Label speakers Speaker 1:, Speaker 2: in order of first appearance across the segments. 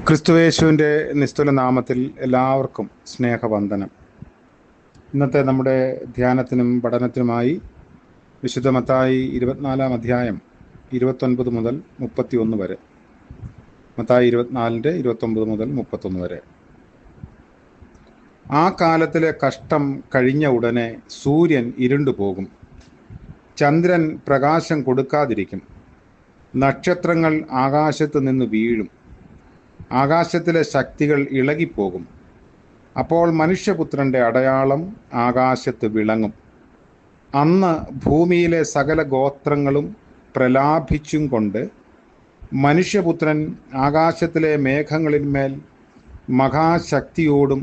Speaker 1: ക്രിസ്തുയേശുവിൻ്റെ നിസ്തുല നാമത്തിൽ എല്ലാവർക്കും സ്നേഹവന്ദനം. ഇന്നത്തെ നമ്മുടെ ധ്യാനത്തിനും പഠനത്തിനുമായി വിശുദ്ധ മത്തായി 24 അധ്യായം 29 മുതൽ 31 വരെ. മത്തായി 24 29 മുതൽ 31 വരെ. ആ കാലത്തിലെ കഷ്ടം കഴിഞ്ഞ ഉടനെ സൂര്യൻ ഇരുണ്ടുപോകും, ചന്ദ്രൻ പ്രകാശം കൊടുക്കാതിരിക്കും, നക്ഷത്രങ്ങൾ ആകാശത്ത് നിന്ന് വീഴും, ആകാശത്തിലെ ശക്തികൾ ഇളകിപ്പോകും. അപ്പോൾ മനുഷ്യപുത്രൻ്റെ അടയാളം ആകാശത്ത് വിളങ്ങും. അന്ന് ഭൂമിയിലെ സകല ഗോത്രങ്ങളും പ്രലാഭിച്ചും കൊണ്ട് മനുഷ്യപുത്രൻ ആകാശത്തിലെ മേഘങ്ങളിന്മേൽ മഹാശക്തിയോടും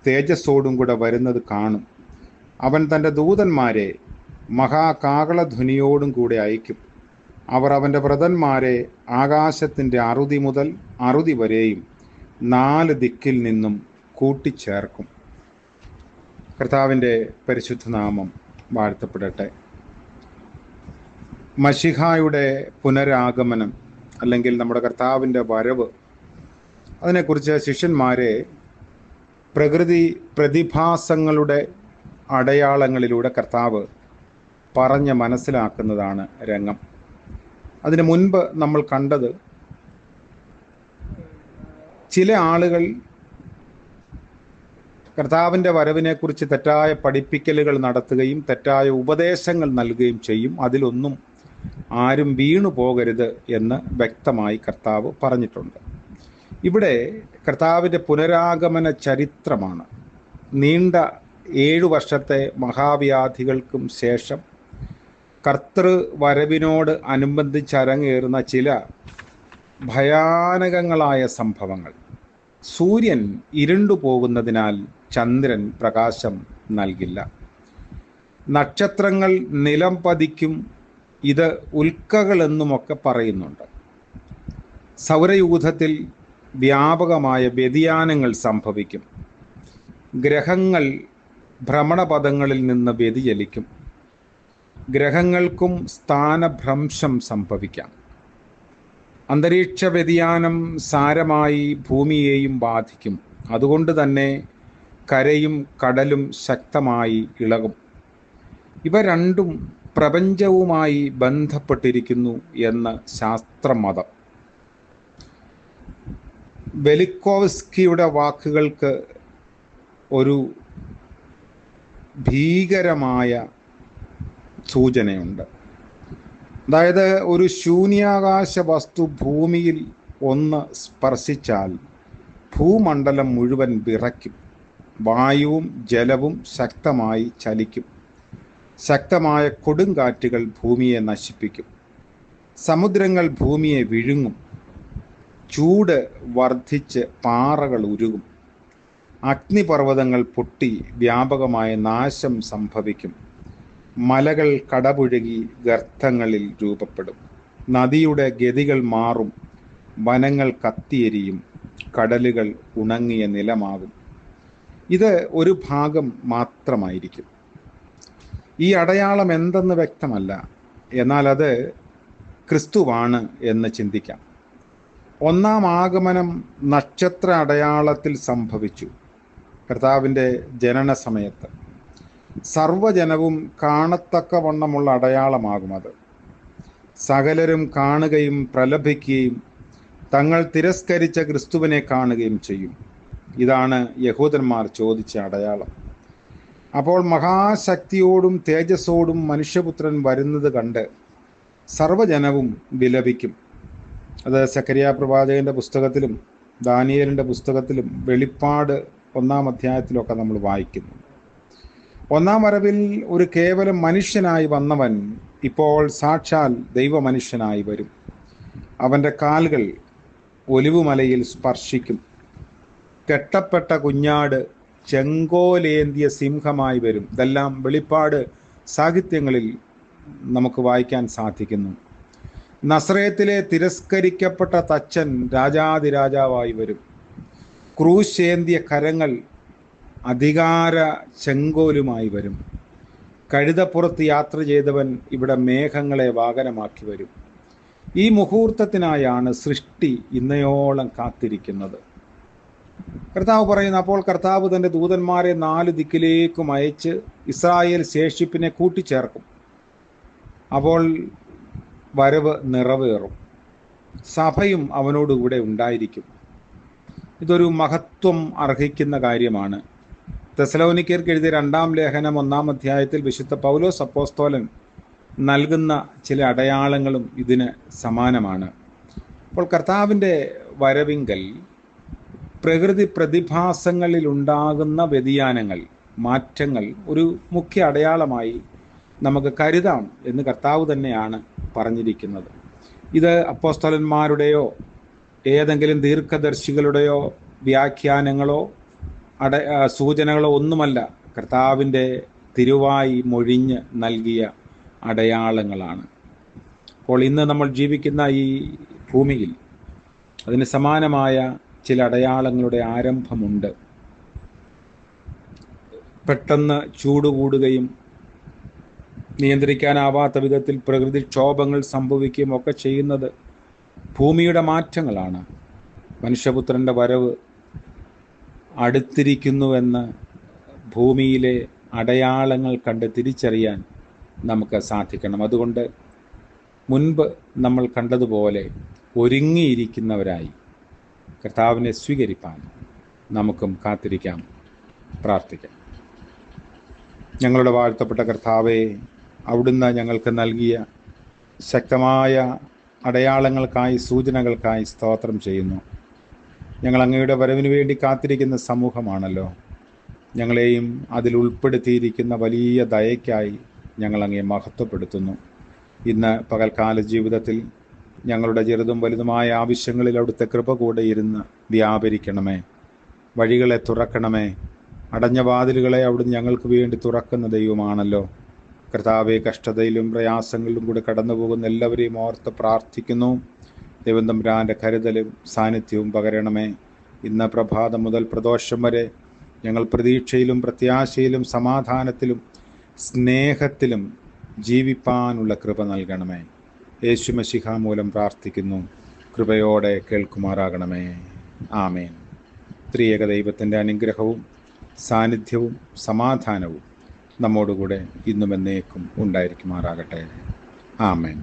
Speaker 1: തേജസ്സോടും കൂടെ വരുന്നത് കാണും. അവൻ തൻ്റെ ദൂതന്മാരെ മഹാകാകളധ്വനിയോടും കൂടെ അയക്കും. അവർ അവൻ്റെ വ്രതന്മാരെ ആകാശത്തിൻ്റെ അറുതി മുതൽ അറുതി വരെയും 4 ദിക്കിൽ നിന്നും കൂട്ടിച്ചേർക്കും. കർത്താവിൻ്റെ പരിശുദ്ധ നാമം വാഴ്ത്തപ്പെടട്ടെ. മശിഹായുടെ പുനരാഗമനം അല്ലെങ്കിൽ നമ്മുടെ കർത്താവിൻ്റെ വരവ്, അതിനെക്കുറിച്ച് ശിഷ്യന്മാരെ പ്രകൃതി പ്രതിഭാസങ്ങളുടെ അടയാളങ്ങളിലൂടെ കർത്താവ് പറഞ്ഞ് മനസ്സിലാക്കുന്നതാണ് രംഗം. അതിനു മുൻപ് നമ്മൾ കണ്ടത് ചില ആളുകൾ കർത്താവിൻ്റെ വരവിനെക്കുറിച്ച് തെറ്റായ പഠിപ്പിക്കലുകൾ നടത്തുകയും തെറ്റായ ഉപദേശങ്ങൾ നൽകുകയും ചെയ്യും. അതിലൊന്നും ആരും വീണു പോകരുത് എന്ന് വ്യക്തമായി കർത്താവ് പറഞ്ഞിട്ടുണ്ട്. ഇവിടെ കർത്താവിൻ്റെ പുനരാഗമന ചരിത്രമാണ്. നീണ്ട 7 വർഷത്തെ മഹാവ്യാധികൾക്കും ശേഷം കർത്തൃവരവിനോട് അനുബന്ധിച്ച് അരങ്ങേറുന്ന ചില ഭയാനകങ്ങളായ സംഭവങ്ങൾ. സൂര്യൻ ഇരുണ്ടുപോകുന്നതിനാൽ ചന്ദ്രൻ പ്രകാശം നൽകില്ല, നക്ഷത്രങ്ങൾ നിലം പതിക്കും, ഇത് ഉൽക്കകളെന്നുമൊക്കെ പറയുന്നുണ്ട്. സൗരയൂഥത്തിൽ വ്യാപകമായ വ്യതിയാനങ്ങൾ സംഭവിക്കും, ഗ്രഹങ്ങൾ ഭ്രമണപഥങ്ങളിൽ നിന്ന് വ്യതിചലിക്കും, ഗ്രഹങ്ങൾക്കും സ്ഥാനഭ്രംശം സംഭവിക്കാം. അന്തരീക്ഷ വ്യതിയാനം സാരമായി ഭൂമിയെയും ബാധിക്കും. അതുകൊണ്ട് തന്നെ കരയും കടലും ശക്തമായി ഇളകും. ഇവ രണ്ടും പ്രപഞ്ചവുമായി ബന്ധപ്പെട്ടിരിക്കുന്നു എന്ന് ശാസ്ത്രമതം. വെലിക്കോവ്സ്കിയുടെ വാക്കുകൾക്ക് ഒരു ഭീകരമായ സൂചനയുണ്ട്. അതായത്, ഒരു ശൂന്യാകാശ വസ്തു ഭൂമിയിൽ ഒന്ന് സ്പർശിച്ചാൽ ഭൂമണ്ഡലം മുഴുവൻ വിറയ്ക്കും, വായുവും ജലവും ശക്തമായി ചലിക്കും, ശക്തമായ കൊടുങ്കാറ്റുകൾ ഭൂമിയെ നശിപ്പിക്കും, സമുദ്രങ്ങൾ ഭൂമിയെ വിഴുങ്ങും, ചൂട് വർദ്ധിച്ച് പാറകൾ ഉരുകും, അഗ്നിപർവ്വതങ്ങൾ പൊട്ടി വ്യാപകമായ നാശം സംഭവിക്കും, മലകൾ കടപുഴകി ഗർത്തങ്ങളിൽ രൂപപ്പെടും, നദിയുടെ ഗതികൾ മാറും, വനങ്ങൾ കത്തിയെരിയും, കടലുകൾ ഉണങ്ങിയ നിലമാകും. ഇത് ഒരു ഭാഗം മാത്രമായിരിക്കും. ഈ അടയാളം എന്തെന്ന് വ്യക്തമല്ല, എന്നാൽ അത് ക്രിസ്തുവാണ് എന്ന് ചിന്തിക്കാം. ഒന്നാം ആഗമനം നക്ഷത്ര അടയാളത്തിൽ സംഭവിച്ചു. കർത്താവിൻ്റെ ജനന സമയത്ത് സർവജനവും കാണത്തക്കവണ്ണമുള്ള അടയാളമാകും അത്. സകലരും കാണുകയും പ്രലപിക്കുകയും തങ്ങൾ തിരസ്കരിച്ച ക്രിസ്തുവിനെ കാണുകയും ചെയ്യും. ഇതാണ് യഹൂദന്മാർ ചോദിച്ച അടയാളം. അപ്പോൾ മഹാശക്തിയോടും തേജസ്സോടും മനുഷ്യപുത്രൻ വരുന്നത് കണ്ട് സർവജനവും വിലപിക്കും. അത് സക്കറിയ പ്രവാചകന്റെ പുസ്തകത്തിലും ദാനിയേലിൻ്റെ പുസ്തകത്തിലും വെളിപ്പാട് 1-ാം അധ്യായത്തിലൊക്കെ നമ്മൾ വായിക്കുന്നു. ഒന്നാം വരവിൽ ഒരു കേവലം മനുഷ്യനായി വന്നവൻ ഇപ്പോൾ സാക്ഷാൽ ദൈവമനുഷ്യനായി വരും. അവൻ്റെ കാലുകൾ ഒലിവുമലയിൽ സ്പർശിക്കും. കെട്ടപ്പെട്ട കുഞ്ഞാട് ചെങ്കോലേന്തിയ സിംഹമായി വരും. ഇതെല്ലാം വെളിപ്പാട് സാഹിത്യങ്ങളിൽ നമുക്ക് വായിക്കാൻ സാധിക്കുന്നു. നസ്രയത്തിലെ തിരസ്കരിക്കപ്പെട്ട തച്ചൻ രാജാതിരാജാവായി വരും. ക്രൂശേന്തിയ കരങ്ങൾ അധികാര ചെങ്കോലുമായി വരും. കഴുതപ്പുറത്ത് യാത്ര ചെയ്തവൻ ഇവിടെ മേഘങ്ങളെ വാഹനമാക്കി വരും. ഈ മുഹൂർത്തത്തിനായാണ് സൃഷ്ടി ഇന്നയോളം കാത്തിരിക്കുന്നത്. കർത്താവ് പറയുന്നു, അപ്പോൾ കർത്താവ് തൻ്റെ ദൂതന്മാരെ 4 ദിക്കിലേക്കും അയച്ച് ഇസ്രായേൽ ശേഷിപ്പിനെ കൂട്ടിച്ചേർക്കും. അപ്പോൾ വരവ് നിറവേറും, സഭയും അവനോടുകൂടെ ഉണ്ടായിരിക്കും. ഇതൊരു മഹത്വം അർഹിക്കുന്ന കാര്യമാണ്. തെസലോനിക്കർക്ക് എഴുതിയ 2-ാം ലേഖനം 1-ാം അധ്യായത്തിൽ വിശുദ്ധ പൗലോസ് അപ്പോസ്തോലൻ നൽകുന്ന ചില അടയാളങ്ങളും ഇതിന് സമാനമാണ്. അപ്പോൾ കർത്താവിൻ്റെ വരവിങ്കൽ പ്രകൃതി പ്രതിഭാസങ്ങളിൽ ഉണ്ടാകുന്ന വ്യതിയാനങ്ങൾ, മാറ്റങ്ങൾ ഒരു മുഖ്യ അടയാളമായി നമുക്ക് കരുതാം എന്ന് കർത്താവ് തന്നെയാണ് പറഞ്ഞിരിക്കുന്നത്. ഇത് അപ്പോസ്തലന്മാരുടെയോ ഏതെങ്കിലും ദീർഘദർശികളുടെയോ വ്യാഖ്യാനങ്ങളോ സൂചനകളോ ഒന്നുമല്ല, കർത്താവിൻ്റെ തിരുവായി മൊഴിഞ്ഞ് നൽകിയ അടയാളങ്ങളാണ്. അപ്പോൾ ഇന്ന് നമ്മൾ ജീവിക്കുന്ന ഈ ഭൂമിയിൽ അതിന് സമാനമായ ചില അടയാളങ്ങളുടെ ആരംഭമുണ്ട്. പെട്ടെന്ന് ചൂട് കൂടുകയും നിയന്ത്രിക്കാനാവാത്ത വിധത്തിൽ പ്രകൃതിക്ഷോഭങ്ങൾ സംഭവിക്കുകയും ഒക്കെ ചെയ്യുന്നത് ഭൂമിയുടെ മാറ്റങ്ങളാണ്. മനുഷ്യപുത്രൻ്റെ വരവ് അടുത്തിരിക്കുന്നുവെന്ന് ഭൂമിയിലെ അടയാളങ്ങൾ കണ്ട് തിരിച്ചറിയാൻ നമുക്ക് സാധിക്കണം. അതുകൊണ്ട് മുൻപ് നമ്മൾ കണ്ടതുപോലെ ഒരുങ്ങിയിരിക്കുന്നവരായി കർത്താവിനെ സ്വീകരിപ്പാൻ നമുക്കും കാത്തിരിക്കാം, പ്രാർത്ഥിക്കാം. ഞങ്ങളുടെ വാഴ്ത്തപ്പെട്ട കർത്താവേ, അവിടുന്ന് ഞങ്ങൾക്ക് നൽകിയ ശക്തമായ അടയാളങ്ങൾക്കായി, സൂചനകൾക്കായി സ്തോത്രം ചെയ്യുന്നു. ഞങ്ങൾ അങ്ങയുടെ വരവിന് വേണ്ടി കാത്തിരിക്കുന്ന സമൂഹമാണല്ലോ. ഞങ്ങളെയും അതിൽ ഉൾപ്പെടുത്തിയിരിക്കുന്ന വലിയ ദയയ്ക്കായി ഞങ്ങൾ അങ്ങയെ മഹത്വപ്പെടുത്തുന്നു. ഇന്ന് പകൽക്കാല ജീവിതത്തിൽ ഞങ്ങളുടെ ചെറുതും വലുതുമായ ആവശ്യങ്ങളിൽ അവിടുത്തെ കൃപ കൂടെ ഇരുന്ന് വ്യാപരിക്കണമേ. വഴികളെ തുറക്കണമേ. അടഞ്ഞ വാതിലുകളെ അവിടുന്ന് ഞങ്ങൾക്ക് വേണ്ടി തുറക്കുന്ന ദൈവമാണല്ലോ. കർത്താവെ, കഷ്ടതയിലും പ്രയാസങ്ങളിലും കൂടെ കടന്നു പോകുന്ന എല്ലാവരെയും ഓർത്ത് പ്രാർത്ഥിക്കുന്നു. ദൈവം തമ്പുരാൻ്റെ കരുതലും സാന്നിധ്യവും പകരണമേ. ഇന്ന് പ്രഭാതം മുതൽ പ്രദോഷം വരെ ഞങ്ങൾ പ്രതീക്ഷയിലും പ്രത്യാശയിലും സമാധാനത്തിലും സ്നേഹത്തിലും ജീവിപ്പാനുള്ള കൃപ നൽകണമേ. യേശു മശിഹ മൂലം പ്രാർത്ഥിക്കുന്നു. കൃപയോടെ കേൾക്കുമാറാകണമേ. ആമേൻ. ത്രിയേക ദൈവത്തിൻ്റെ അനുഗ്രഹവും സാന്നിധ്യവും സമാധാനവും നമ്മോടുകൂടെ ഇന്നും എന്നേക്കും ഉണ്ടായിരിക്കുമാറാകട്ടെ. ആമേൻ.